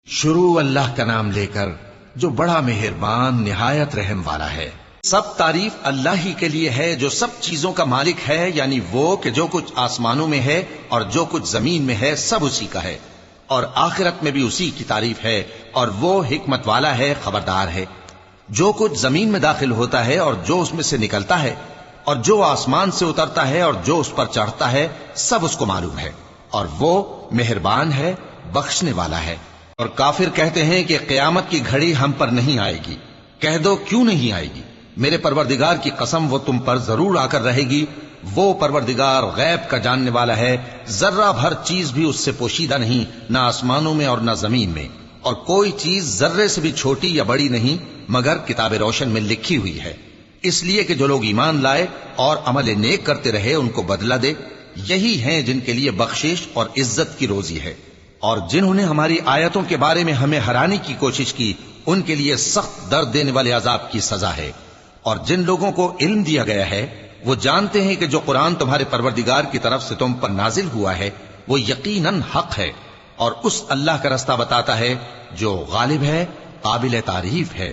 شروع اللہ کا نام لے کر جو بڑا مہربان نہایت رحم والا ہے۔ سب تعریف اللہ ہی کے لیے ہے جو سب چیزوں کا مالک ہے، یعنی وہ کہ جو کچھ آسمانوں میں ہے اور جو کچھ زمین میں ہے سب اسی کا ہے، اور آخرت میں بھی اسی کی تعریف ہے، اور وہ حکمت والا ہے، خبردار ہے۔ جو کچھ زمین میں داخل ہوتا ہے اور جو اس میں سے نکلتا ہے، اور جو آسمان سے اترتا ہے اور جو اس پر چڑھتا ہے، سب اس کو معلوم ہے، اور وہ مہربان ہے، بخشنے والا ہے۔ اور کافر کہتے ہیں کہ قیامت کی گھڑی ہم پر نہیں آئے گی۔ کہہ دو کیوں نہیں آئے گی؟ میرے پروردگار کی قسم وہ تم پر ضرور آ کر رہے گی۔ وہ پروردگار غیب کا جاننے والا ہے، ذرہ بھر چیز بھی اس سے پوشیدہ نہیں، نہ آسمانوں میں اور نہ زمین میں، اور کوئی چیز ذرے سے بھی چھوٹی یا بڑی نہیں مگر کتاب روشن میں لکھی ہوئی ہے، اس لیے کہ جو لوگ ایمان لائے اور عمل نیک کرتے رہے ان کو بدلہ دے۔ یہی ہیں جن کے لیے بخشش اور عزت کی روزی ہے، اور جنہوں نے ہماری آیتوں کے بارے میں ہمیں ہرانے کی کوشش کی ان کے لیے سخت درد دینے والے عذاب کی سزا ہے۔ اور جن لوگوں کو علم دیا گیا ہے وہ جانتے ہیں کہ جو قرآن تمہارے پروردگار کی طرف سے تم پر نازل ہوا ہے وہ یقیناً حق ہے، اور اس اللہ کا رستہ بتاتا ہے جو غالب ہے، قابل تعریف ہے۔